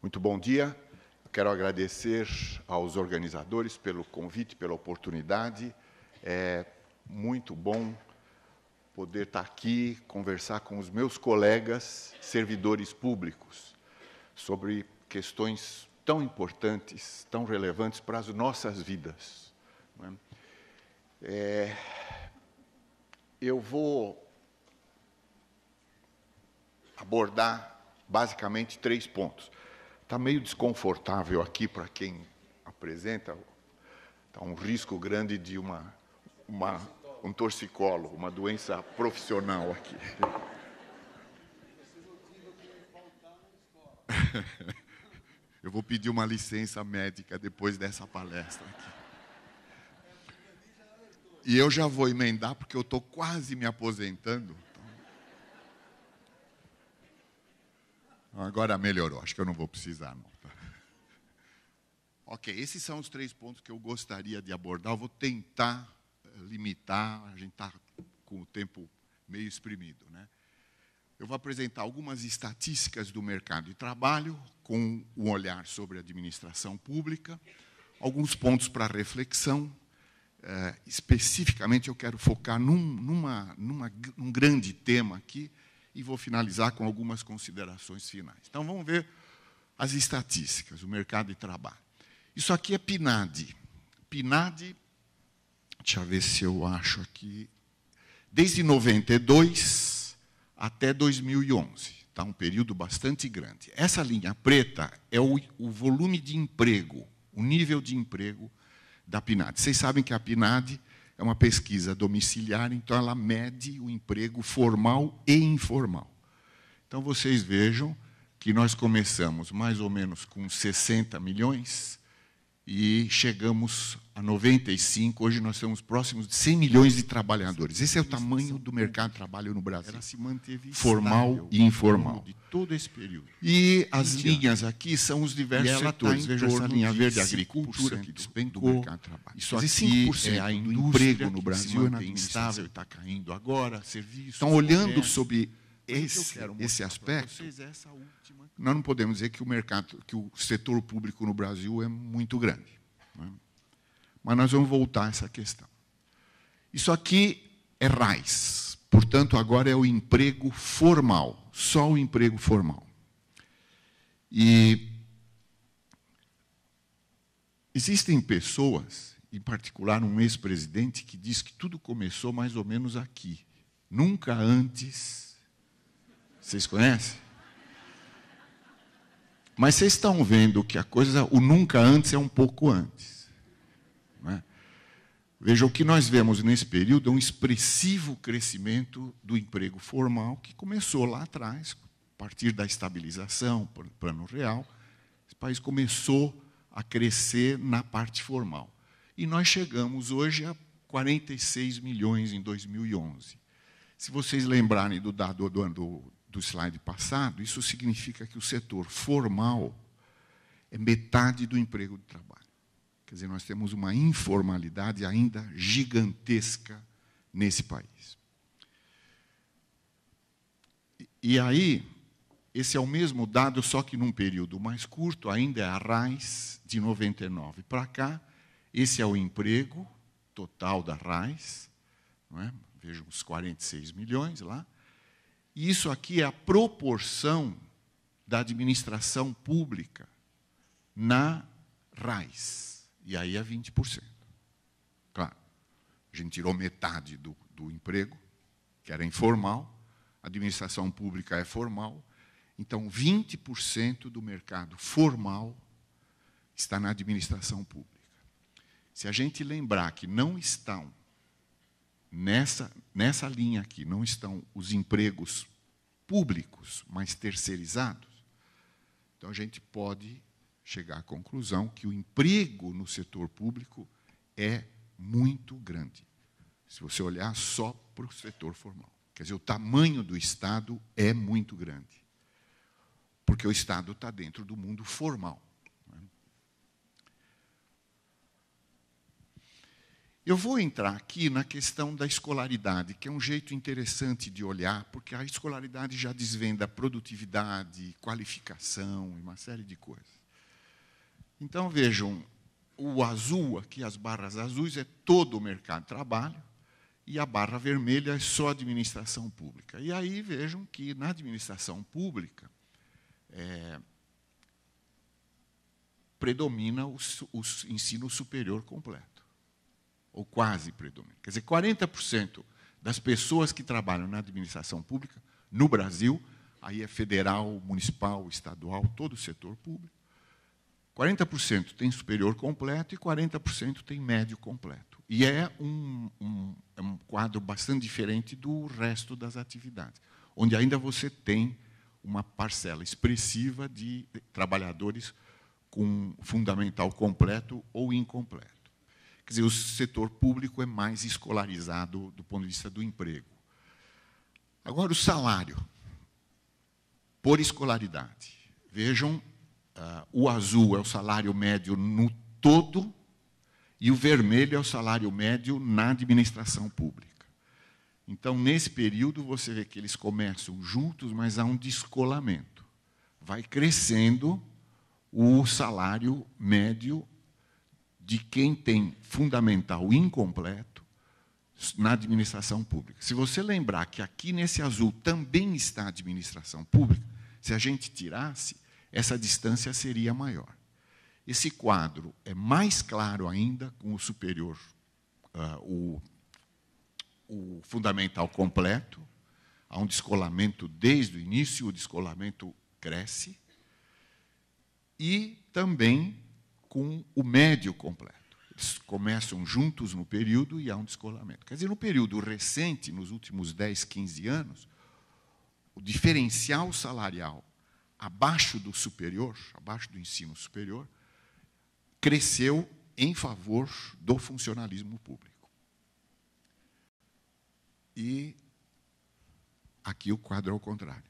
Muito bom dia. Quero agradecer aos organizadores pelo convite, pela oportunidade. É muito bom poder estar aqui, conversar com os meus colegas servidores públicos sobre questões tão importantes, tão relevantes para as nossas vidas. Eu vou abordar basicamente 3 pontos. Está meio desconfortável aqui para quem apresenta, está um risco grande de um torcicolo, uma doença profissional aqui. Eu vou pedir uma licença médica depois dessa palestra aqui. E eu já vou emendar, porque eu estou quase me aposentando. Agora melhorou, acho que eu não vou precisar, não. Ok, esses são os 3 pontos que eu gostaria de abordar. Eu vou tentar limitar, a gente está com o tempo meio espremido, né? Eu vou apresentar algumas estatísticas do mercado de trabalho, com um olhar sobre a administração pública, alguns pontos para reflexão. Especificamente, eu quero focar num grande tema aqui, e vou finalizar com algumas considerações finais. Então, vamos ver as estatísticas, o mercado de trabalho. Isso aqui é PNAD. PNAD, deixa eu ver se eu acho aqui, desde 92 até 2011. Tá, um período bastante grande. Essa linha preta é o volume de emprego, o nível de emprego da PNAD. Vocês sabem que a PNAD é uma pesquisa domiciliar, então ela mede o emprego formal e informal. Então, vocês vejam que nós começamos mais ou menos com 60 milhões e chegamos a 95, hoje nós estamos próximos de 100 milhões de trabalhadores. Esse é o tamanho do mercado de trabalho no Brasil. Ela se manteve formal e informal. De todo esse período. E as linhas aqui são os diversos setores. Veja essa linha verde, a agricultura, que despencou. Isso aqui é a indústria no Brasil, é instável, está caindo agora. Serviços. Então, olhando sobre esse aspecto, nós não podemos dizer que o mercado, que o setor público no Brasil é muito grande, né? Mas nós vamos voltar a essa questão. Isso aqui é RAIS, portanto, agora é o emprego formal, só o emprego formal. E existem pessoas, em particular um ex-presidente, que diz que tudo começou mais ou menos aqui. Nunca antes. Vocês conhecem? Mas vocês estão vendo que o nunca antes é um pouco antes. Não é? Veja, o que nós vemos nesse período é um expressivo crescimento do emprego formal, que começou lá atrás, a partir da estabilização, plano real. Esse país começou a crescer na parte formal. E nós chegamos hoje a 46 milhões em 2011. Se vocês lembrarem do dado do slide passado, isso significa que o setor formal é metade do emprego de trabalho. Quer dizer, nós temos uma informalidade ainda gigantesca nesse país. E aí, esse é o mesmo dado, só que num período mais curto, ainda é a RAIS, de 99 para cá. Esse é o emprego total da RAIS, não é? Vejam os 46 milhões lá. E isso aqui é a proporção da administração pública na RAIS. E aí é 20%. Claro, a gente tirou metade do emprego, que era informal, a administração pública é formal, então 20% do mercado formal está na administração pública. Se a gente lembrar que não estão nessa linha aqui, não estão os empregos públicos, mas terceirizados, então a gente pode chegar à conclusão que o emprego no setor público é muito grande, se você olhar só para o setor formal. Quer dizer, o tamanho do Estado é muito grande, porque o Estado está dentro do mundo formal. Eu vou entrar aqui na questão da escolaridade, que é um jeito interessante de olhar, porque a escolaridade já desvenda produtividade, qualificação e uma série de coisas. Então, vejam, o azul aqui, as barras azuis, é todo o mercado de trabalho, e a barra vermelha é só administração pública. E aí vejam que na administração pública predomina o ensino superior completo, ou quase predomina. Quer dizer, 40% das pessoas que trabalham na administração pública, no Brasil, aí é federal, municipal, estadual, todo o setor público, 40% tem superior completo e 40% tem médio completo. E é um quadro bastante diferente do resto das atividades, onde ainda você tem uma parcela expressiva de trabalhadores com fundamental completo ou incompleto. Quer dizer, o setor público é mais escolarizado do ponto de vista do emprego. Agora, o salário por escolaridade. Vejam, o azul é o salário médio no todo e o vermelho é o salário médio na administração pública. Então, nesse período, você vê que eles começam juntos, mas há um descolamento. Vai crescendo o salário médio de quem tem fundamental incompleto na administração pública. Se você lembrar que aqui nesse azul também está a administração pública, se a gente tirasse, essa distância seria maior. Esse quadro é mais claro ainda com o superior, o fundamental completo. Há um descolamento desde o início, o descolamento cresce. E também com o médio completo. Eles começam juntos no período e há um descolamento. Quer dizer, no período recente, nos últimos 10, 15 anos, o diferencial salarial abaixo do superior, abaixo do ensino superior, cresceu em favor do funcionalismo público. E aqui o quadro é o contrário.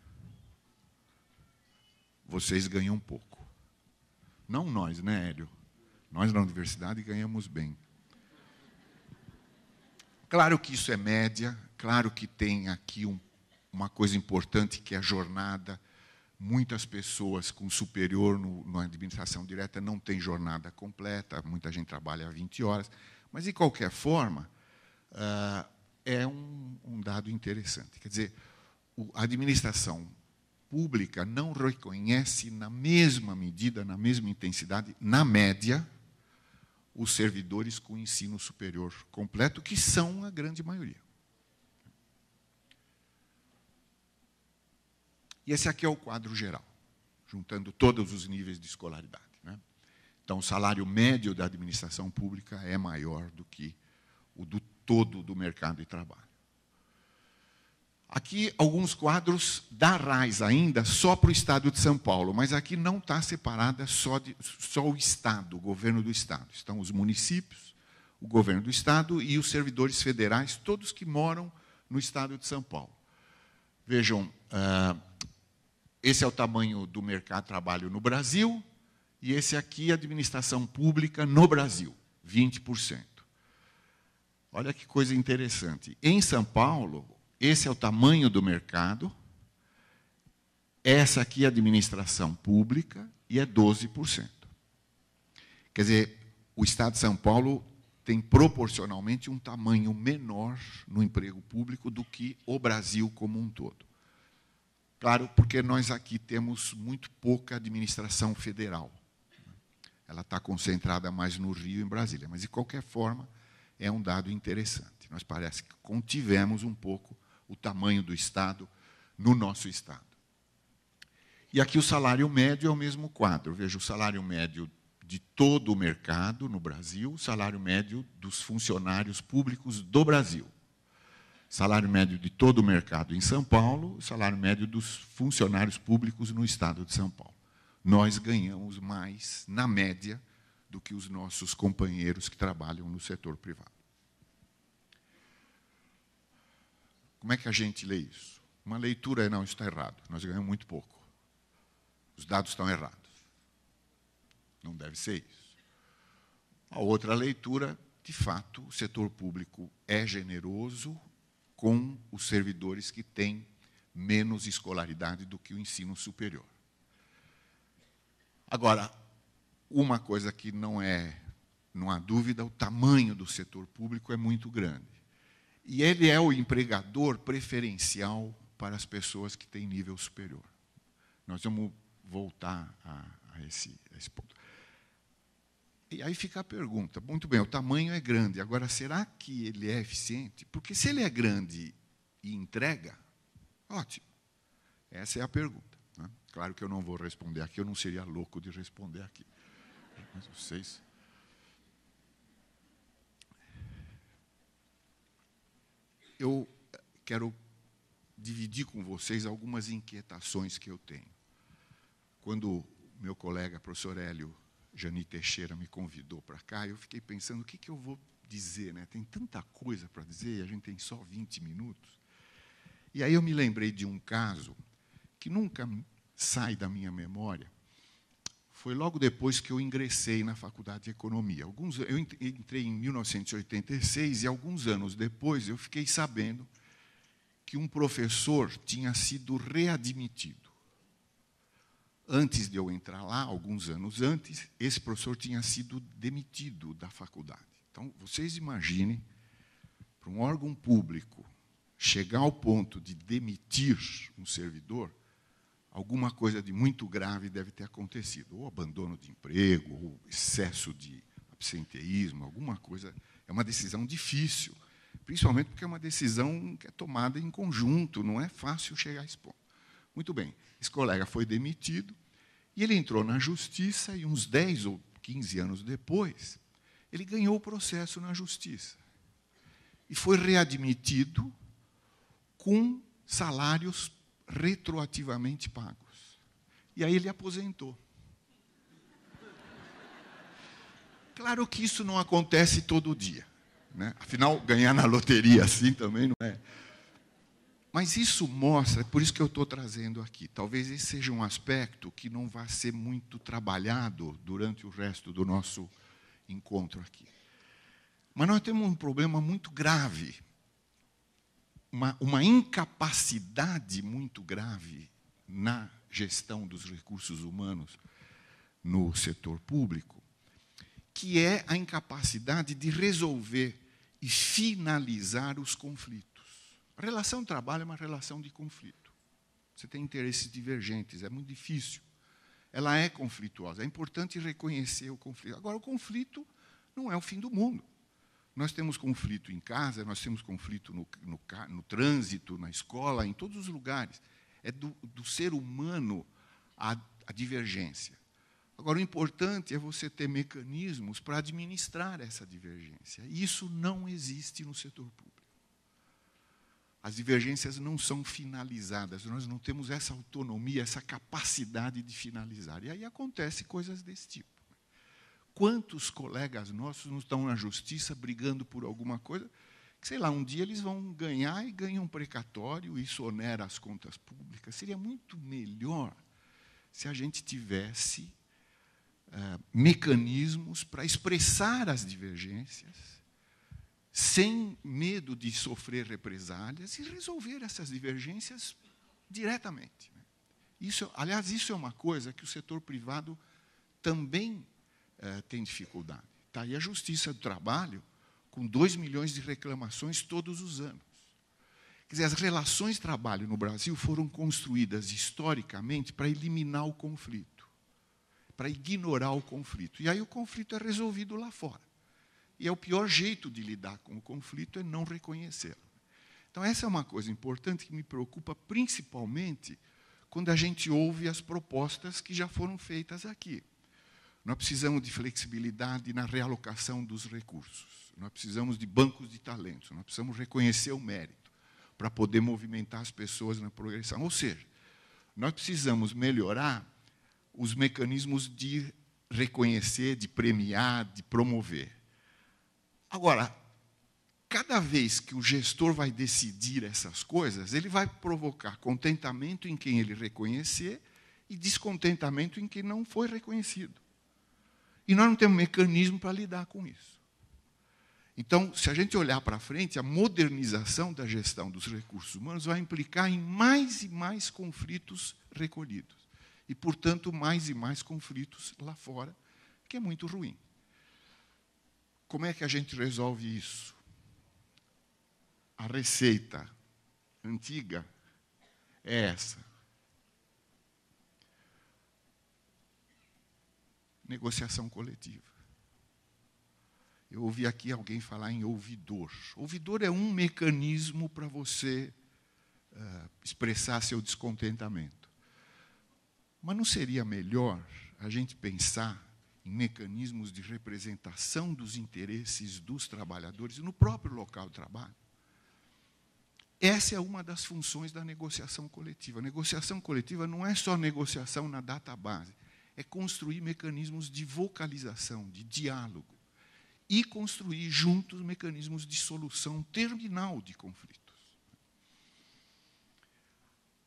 Vocês ganham pouco. Não nós, né, Hélio? Nós, na universidade, ganhamos bem. Claro que isso é média, claro que tem aqui uma coisa importante, que é a jornada. Muitas pessoas com superior na administração direta não têm jornada completa, muita gente trabalha 20 horas. Mas, de qualquer forma, é um dado interessante. Quer dizer, a administração pública não reconhece na mesma medida, na mesma intensidade, na média, os servidores com ensino superior completo, que são a grande maioria. E esse aqui é o quadro geral, juntando todos os níveis de escolaridade, né? Então, o salário médio da administração pública é maior do que o do todo do mercado de trabalho. Aqui, alguns quadros da RAIS ainda, só para o Estado de São Paulo, mas aqui não está separada só o Estado, o governo do Estado. Estão os municípios, o governo do Estado e os servidores federais, todos que moram no Estado de São Paulo. Vejam, esse é o tamanho do mercado de trabalho no Brasil, e esse aqui é a administração pública no Brasil, 20%. Olha que coisa interessante. Em São Paulo, esse é o tamanho do mercado, essa aqui é a administração pública e é 12%. Quer dizer, o Estado de São Paulo tem proporcionalmente um tamanho menor no emprego público do que o Brasil como um todo. Claro, porque nós aqui temos muito pouca administração federal. Ela está concentrada mais no Rio e em Brasília, mas, de qualquer forma, é um dado interessante. Nós parece que contivemos um pouco o tamanho do Estado no nosso Estado. E aqui o salário médio é o mesmo quadro. Veja, o salário médio de todo o mercado no Brasil, o salário médio dos funcionários públicos do Brasil. Salário médio de todo o mercado em São Paulo, salário médio dos funcionários públicos no Estado de São Paulo. Nós ganhamos mais, na média, do que os nossos companheiros que trabalham no setor privado. Como é que a gente lê isso? Uma leitura é, não, isso está errado, nós ganhamos muito pouco. Os dados estão errados. Não deve ser isso. A outra leitura de fato, o setor público é generoso com os servidores que têm menos escolaridade do que o ensino superior. Agora, uma coisa que não há dúvida, o tamanho do setor público é muito grande. E ele é o empregador preferencial para as pessoas que têm nível superior. Nós vamos voltar a esse ponto. E aí fica a pergunta, muito bem, o tamanho é grande, agora, será que ele é eficiente? Porque se ele é grande e entrega, ótimo. Essa é a pergunta. Né? Claro que eu não vou responder aqui, eu não seria louco de responder aqui. Mas vocês... Eu quero dividir com vocês algumas inquietações que eu tenho. Quando meu colega, professor Hélio Jani Teixeira, me convidou para cá, eu fiquei pensando, o que eu vou dizer? Né? Tem tanta coisa para dizer, e a gente tem só 20 minutos. E aí eu me lembrei de um caso que nunca sai da minha memória. Foi logo depois que eu ingressei na Faculdade de Economia. Eu entrei em 1986 e, alguns anos depois, eu fiquei sabendo que um professor tinha sido readmitido. Antes de eu entrar lá, alguns anos antes, esse professor tinha sido demitido da faculdade. Então, vocês imaginem, para um órgão público chegar ao ponto de demitir um servidor, alguma coisa de muito grave deve ter acontecido. Ou abandono de emprego, ou excesso de absenteísmo, alguma coisa. É uma decisão difícil, principalmente porque é uma decisão que é tomada em conjunto, não é fácil chegar a esse ponto. Muito bem, esse colega foi demitido, e ele entrou na justiça, e uns 10 ou 15 anos depois, ele ganhou o processo na justiça. E foi readmitido com salários retroativamente pagos. E aí ele aposentou. Claro que isso não acontece todo dia. Né? Afinal, ganhar na loteria assim também não é. Mas isso mostra, por isso que eu estou trazendo aqui, talvez esse seja um aspecto que não vai ser muito trabalhado durante o resto do nosso encontro aqui. Mas nós temos um problema muito grave, uma incapacidade muito grave na gestão dos recursos humanos no setor público, que é a incapacidade de resolver e finalizar os conflitos. A relação de trabalho é uma relação de conflito. Você tem interesses divergentes, é muito difícil. Ela é conflituosa, é importante reconhecer o conflito. Agora, o conflito não é o fim do mundo. Nós temos conflito em casa, nós temos conflito no trânsito, na escola, em todos os lugares. É do ser humano a divergência. Agora, o importante é você ter mecanismos para administrar essa divergência. Isso não existe no setor público. As divergências não são finalizadas, nós não temos essa autonomia, essa capacidade de finalizar. E aí acontecem coisas desse tipo. Quantos colegas nossos não estão na justiça brigando por alguma coisa, que, sei lá, um dia eles vão ganhar e ganham um precatório, isso onera as contas públicas. Seria muito melhor se a gente tivesse mecanismos para expressar as divergências, sem medo de sofrer represálias, e resolver essas divergências diretamente. Aliás, isso é uma coisa que o setor privado também tem dificuldade. Está aí a Justiça do Trabalho, com 2 milhões de reclamações todos os anos. Quer dizer, as relações de trabalho no Brasil foram construídas historicamente para eliminar o conflito, para ignorar o conflito. E aí o conflito é resolvido lá fora. E é o pior jeito de lidar com o conflito é não reconhecê-lo. Então, essa é uma coisa importante que me preocupa principalmente quando a gente ouve as propostas que já foram feitas aqui. Nós precisamos de flexibilidade na realocação dos recursos. Nós precisamos de bancos de talentos. Nós precisamos reconhecer o mérito para poder movimentar as pessoas na progressão. Ou seja, nós precisamos melhorar os mecanismos de reconhecer, de premiar, de promover. Agora, cada vez que o gestor vai decidir essas coisas, ele vai provocar contentamento em quem ele reconhecer e descontentamento em quem não foi reconhecido. E nós não temos mecanismo para lidar com isso. Então, se a gente olhar para frente, a modernização da gestão dos recursos humanos vai implicar em mais e mais conflitos recolhidos. E, portanto, mais e mais conflitos lá fora, que é muito ruim. Como é que a gente resolve isso? A receita antiga é essa. Negociação coletiva. Eu ouvi aqui alguém falar em ouvidor. Ouvidor é um mecanismo para você expressar seu descontentamento. Mas não seria melhor a gente pensar em mecanismos de representação dos interesses dos trabalhadores no próprio local de trabalho? Essa é uma das funções da negociação coletiva. A negociação coletiva não é só negociação na database, é construir mecanismos de vocalização, de diálogo, e construir juntos mecanismos de solução terminal de conflitos.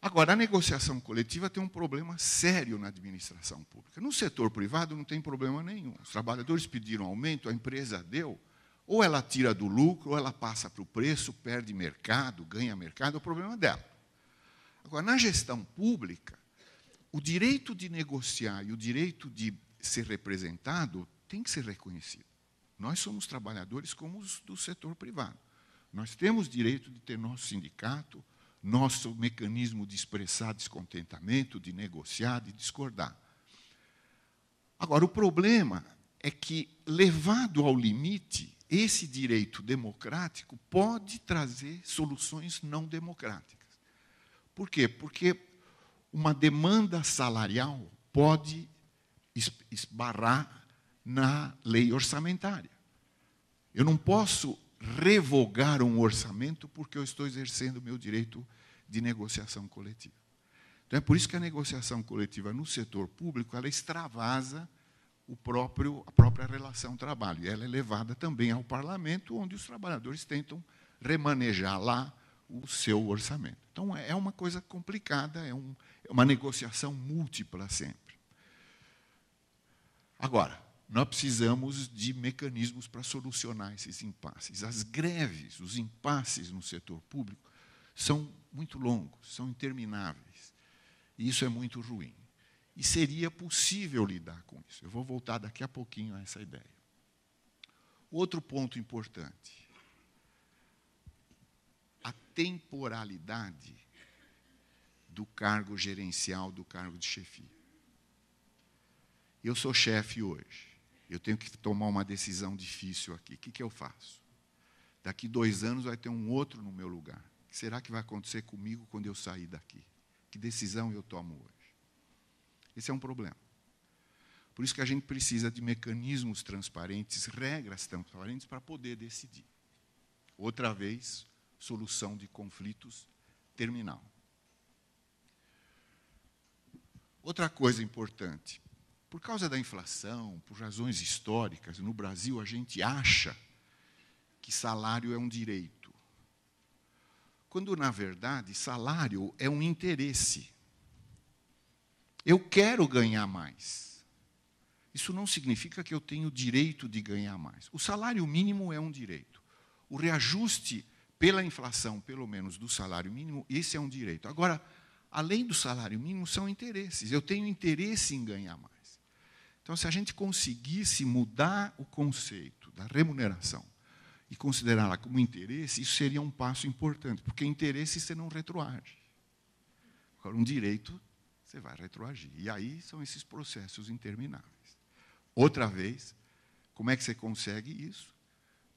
Agora, a negociação coletiva tem um problema sério na administração pública. No setor privado não tem problema nenhum. Os trabalhadores pediram aumento, a empresa deu, ou ela tira do lucro, ou ela passa para o preço, perde mercado, ganha mercado, é o problema dela. Agora, na gestão pública, o direito de negociar e o direito de ser representado tem que ser reconhecido. Nós somos trabalhadores como os do setor privado. Nós temos direito de ter nosso sindicato, nosso mecanismo de expressar descontentamento, de negociar, de discordar. Agora, o problema é que, levado ao limite, esse direito democrático pode trazer soluções não democráticas. Por quê? Porque uma demanda salarial pode esbarrar na lei orçamentária. Eu não posso revogar um orçamento porque eu estou exercendo o meu direito de negociação coletiva. Então, é por isso que a negociação coletiva no setor público ela extravasa a própria relação trabalho. E ela é levada também ao parlamento, onde os trabalhadores tentam remanejar lá o seu orçamento. Então, é uma coisa complicada, é uma negociação múltipla sempre. Agora, nós precisamos de mecanismos para solucionar esses impasses. As greves, os impasses no setor público são muito longos, são intermináveis. E isso é muito ruim. E seria possível lidar com isso. Eu vou voltar daqui a pouquinho a essa ideia. Outro ponto importante. A temporalidade do cargo gerencial, do cargo de chefia. Eu sou chefe hoje. Eu tenho que tomar uma decisão difícil aqui. O que eu faço? Daqui 2 anos vai ter um outro no meu lugar. O que será que vai acontecer comigo quando eu sair daqui? Que decisão eu tomo hoje? Esse é um problema. Por isso que a gente precisa de mecanismos transparentes, regras transparentes para poder decidir. Outra vez, solução de conflitos terminal. Outra coisa importante. Por causa da inflação, por razões históricas, no Brasil a gente acha que salário é um direito. Quando, na verdade, salário é um interesse. Eu quero ganhar mais. Isso não significa que eu tenho direito de ganhar mais. O salário mínimo é um direito. O reajuste pela inflação, pelo menos, do salário mínimo, esse é um direito. Agora, além do salário mínimo, são interesses. Eu tenho interesse em ganhar mais. Então, se a gente conseguisse mudar o conceito da remuneração e considerá-la como interesse, isso seria um passo importante, porque interesse você não retroage. Agora, um direito, você vai retroagir. E aí são esses processos intermináveis. Outra vez, como é que você consegue isso?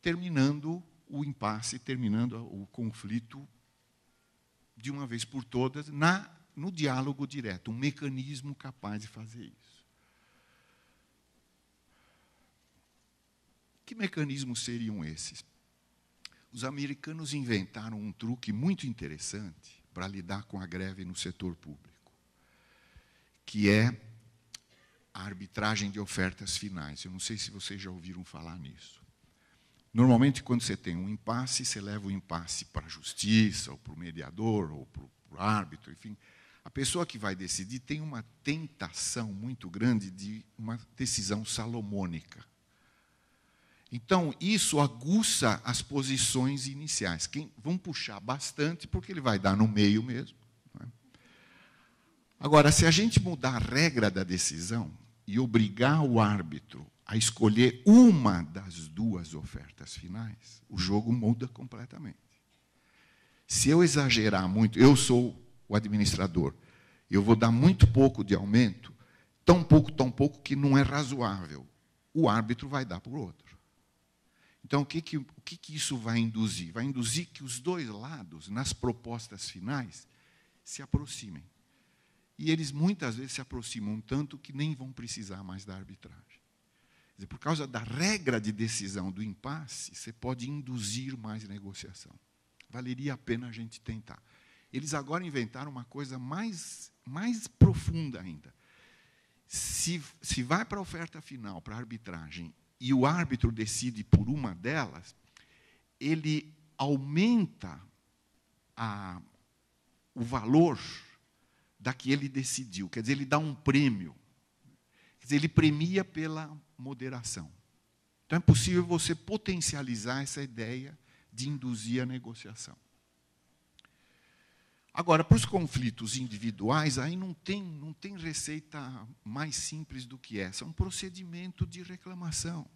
Terminando o impasse, terminando o conflito de uma vez por todas no diálogo direto, um mecanismo capaz de fazer isso. Que mecanismos seriam esses? Os americanos inventaram um truque muito interessante para lidar com a greve no setor público, que é a arbitragem de ofertas finais. Eu não sei se vocês já ouviram falar nisso. Normalmente, quando você tem um impasse, você leva o impasse para a justiça, ou para o mediador, ou para o árbitro, enfim. A pessoa que vai decidir tem uma tentação muito grande de uma decisão salomônica. Então, isso aguça as posições iniciais. Vão puxar bastante, porque ele vai dar no meio mesmo. Não é? Agora, se a gente mudar a regra da decisão e obrigar o árbitro a escolher uma das duas ofertas finais, o jogo muda completamente. Se eu exagerar muito, eu sou o administrador, eu vou dar muito pouco de aumento, tão pouco que não é razoável. O árbitro vai dar para o outro. Então, o que isso vai induzir? Vai induzir que os dois lados, nas propostas finais, se aproximem. E eles, muitas vezes, se aproximam tanto que nem vão precisar mais da arbitragem. Quer dizer, por causa da regra de decisão do impasse, você pode induzir mais negociação. Valeria a pena a gente tentar. Eles agora inventaram uma coisa mais profunda ainda. Se vai para a oferta final, para a arbitragem, e o árbitro decide por uma delas, ele aumenta o valor da que ele decidiu. Quer dizer, ele dá um prêmio. Quer dizer, ele premia pela moderação. Então, é possível você potencializar essa ideia de induzir a negociação. Agora, para os conflitos individuais, aí não tem receita mais simples do que essa. É um procedimento de reclamação.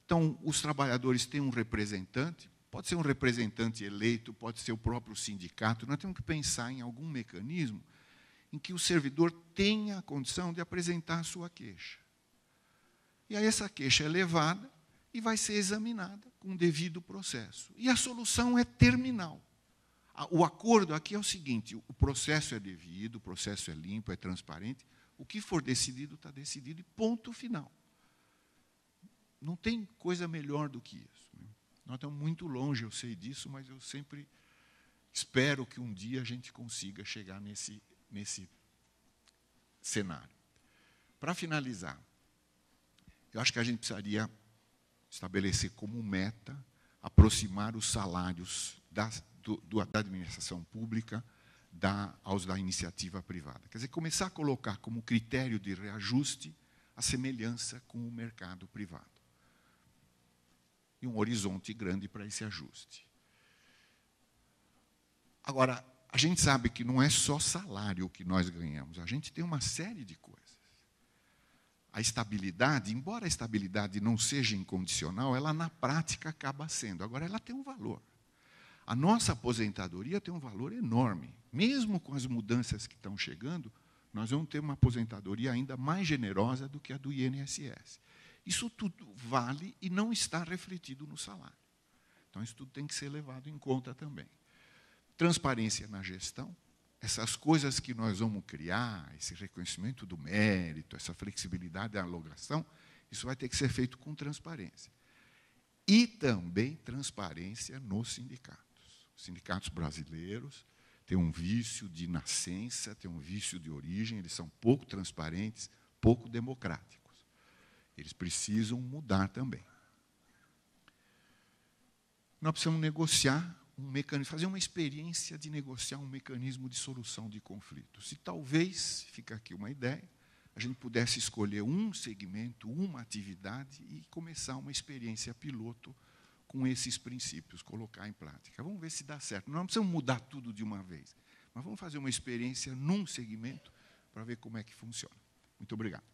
Então, os trabalhadores têm um representante, pode ser um representante eleito, pode ser o próprio sindicato. Nós temos que pensar em algum mecanismo em que o servidor tenha a condição de apresentar a sua queixa. E aí essa queixa é levada e vai ser examinada com o devido processo. E a solução é terminal. O acordo aqui é o seguinte: o processo é devido, o processo é limpo, é transparente, o que for decidido está decidido e ponto final. Não tem coisa melhor do que isso. Nós estamos muito longe, eu sei disso, mas eu sempre espero que um dia a gente consiga chegar nesse cenário. Para finalizar, eu acho que a gente precisaria estabelecer como meta aproximar os salários da administração pública aos da iniciativa privada. Quer dizer, começar a colocar como critério de reajuste a semelhança com o mercado privado. E um horizonte grande para esse ajuste. Agora, a gente sabe que não é só salário que nós ganhamos, a gente tem uma série de coisas. A estabilidade, embora a estabilidade não seja incondicional, ela na prática acaba sendo. Agora, ela tem um valor. A nossa aposentadoria tem um valor enorme. Mesmo com as mudanças que estão chegando, nós vamos ter uma aposentadoria ainda mais generosa do que a do INSS. Isso tudo vale e não está refletido no salário. Então, isso tudo tem que ser levado em conta também. Transparência na gestão, essas coisas que nós vamos criar, esse reconhecimento do mérito, essa flexibilidade da alocação, isso vai ter que ser feito com transparência. E também transparência nos sindicatos. Os sindicatos brasileiros têm um vício de nascença, têm um vício de origem, eles são pouco transparentes, pouco democráticos. Eles precisam mudar também. Nós precisamos negociar um mecanismo, fazer uma experiência de negociar um mecanismo de solução de conflitos. E talvez, fica aqui uma ideia, a gente pudesse escolher um segmento, uma atividade e começar uma experiência piloto com esses princípios, colocar em prática. Vamos ver se dá certo. Não precisamos mudar tudo de uma vez, mas vamos fazer uma experiência num segmento para ver como é que funciona. Muito obrigado.